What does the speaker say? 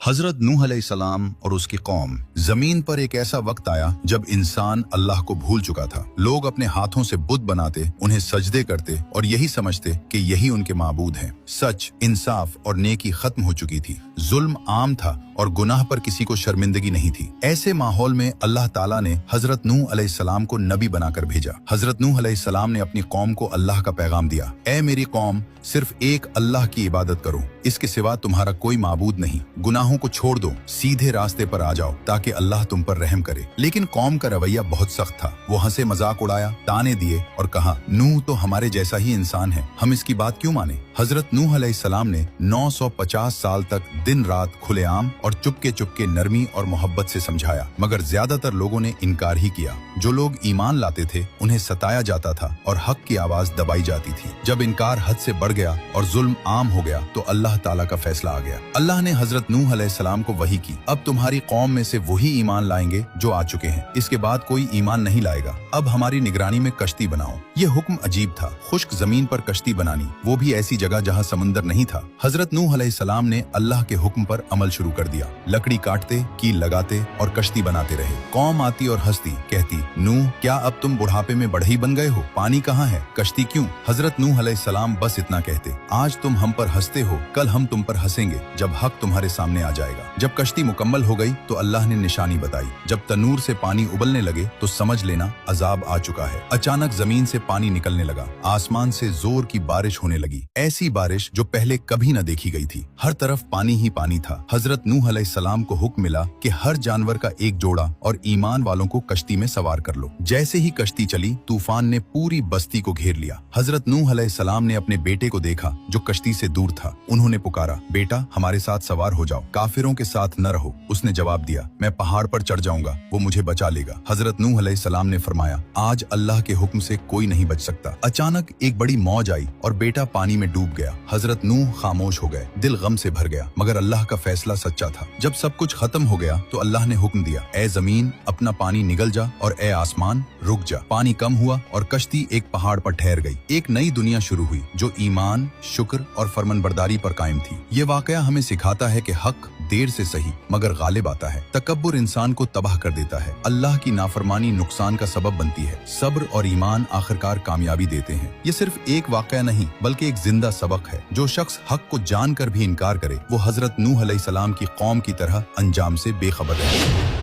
हजरत नूह अलैहिस्सलाम और उसकी कौम। जमीन पर एक ऐसा वक्त आया जब इंसान अल्लाह को भूल चुका था। लोग अपने हाथों से बुत बनाते, उन्हें सजदे करते और यही समझते कि यही उनके माबूद हैं। सच, इंसाफ और नेकी खत्म हो चुकी थी। जुल्म आम था और गुनाह पर किसी को शर्मिंदगी नहीं थी। ऐसे माहौल में अल्लाह ताला ने हजरत नूह अलैहिस्सलाम को नबी बनाकर भेजा। हजरत नूह अलैहिस्सलाम ने अपनी कौम को अल्लाह का पैगाम दिया। ऐ मेरी कौम, सिर्फ एक अल्लाह की इबादत करो, इसके सिवा तुम्हारा कोई माबूद नहीं। गुनाहों को छोड़ दो, सीधे रास्ते पर आ जाओ ताकि अल्लाह तुम पर रहम करे। लेकिन कौम का रवैया बहुत सख्त था। वो हंसे मजाक उड़ाया, ताने दिए और कहा, नूह तो हमारे जैसा ही इंसान है, हम इसकी बात क्यों माने। हजरत नूह अलैहिस्सलाम ने 950 साल तक दिन रात खुलेआम और चुपके चुपके नरमी और मोहब्बत से समझाया, मगर ज्यादातर लोगों ने इनकार ही किया। जो लोग ईमान लाते थे उन्हें सताया जाता था और हक की आवाज दबाई जाती थी। जब इनकार हद से बढ़ गया और जुल्म आम हो गया तो अल्लाह ताला का फैसला आ गया। अल्लाह ने हजरत नूह अलैहिस्सलाम को वही की, अब तुम्हारी कौम में से वही ईमान लाएंगे जो आ चुके हैं, इसके बाद कोई ईमान नहीं लाएगा। अब हमारी निगरानी में कश्ती बनाओ। ये हुक्म अजीब था, खुश्क जमीन पर कश्ती बनानी, वो भी ऐसी जगह जहाँ समंदर नहीं था। हजरत नूह अलैहिस्सलाम ने अल्लाह के हुक्म पर अमल शुरू कर दिया। लकड़ी काटते, कील लगाते और कश्ती बनाते रहे। कौम आती और हंसती, कहती, नूह क्या अब तुम बुढ़ापे में बढ़ई बन गए हो, पानी कहाँ है, कश्ती क्यों। हजरत नूह अलैहिस्सलाम बस इतना कहते, आज तुम हम पर हंसते हो, कल हम तुम पर हंसेंगे जब हक तुम्हारे सामने आ जाएगा। जब कश्ती मुकम्मल हो गई तो अल्लाह ने निशानी बताई। जब तनूर से पानी उबलने लगे तो समझ लेना अजाब आ चुका है। अचानक जमीन से पानी निकलने लगा, आसमान से जोर की बारिश होने लगी, ऐसी बारिश जो पहले कभी न देखी गई थी। हर तरफ पानी ही पानी था। हजरत नूह अलैहिस्सलाम को हुक्म मिला कि हर जानवर का एक जोड़ा और ईमान वालों को कश्ती में सवार कर लो। जैसे ही कश्ती चली, तूफान ने पूरी बस्ती को घेर लिया। हजरत नूह अलैहिस्सलाम ने अपने बेटे को देखा जो कश्ती से दूर था। उन्होंने पुकारा, बेटा हमारे साथ सवार हो जाओ, काफिरों के साथ न रहो। उसने जवाब दिया, मैं पहाड़ पर चढ़ जाऊंगा, वो मुझे बचा लेगा। हजरत नूह अलैहिस्सलाम ने फरमाया, आज अल्लाह के हुक्म से कोई नहीं बच सकता। अचानक एक बड़ी मौज आई और बेटा पानी में डूब गया। हजरत नूह खामोश हो गए, दिल गम से भर गया, मगर अल्लाह का फैसला सच्चा था। जब सब कुछ खत्म हो गया तो अल्लाह ने हुक्म दिया, ए जमीन अपना पानी निगल जा और ए आसमान रुक जा। पानी कम हुआ और कश्ती एक पहाड़ पर ठहर गई। एक नई दुनिया शुरू हुई जो ईमान, शुक्र और फरमानबरदारी पर कायम थी। ये वाकया हमें सिखाता है कि हक देर से सही मगर गालिब आता है। तकब्बुर इंसान को तबाह कर देता है। अल्लाह की नाफरमानी नुकसान का सबब बनती है। सब्र और ईमान आखिरकार कामयाबी देते हैं। ये सिर्फ एक वाकया नहीं बल्कि एक जिंदा सबक है। जो शख्स हक को जानकर भी इनकार करे वो हजरत नूह अलैहिस्सलाम की कौम की तरह अंजाम से बेखबर है।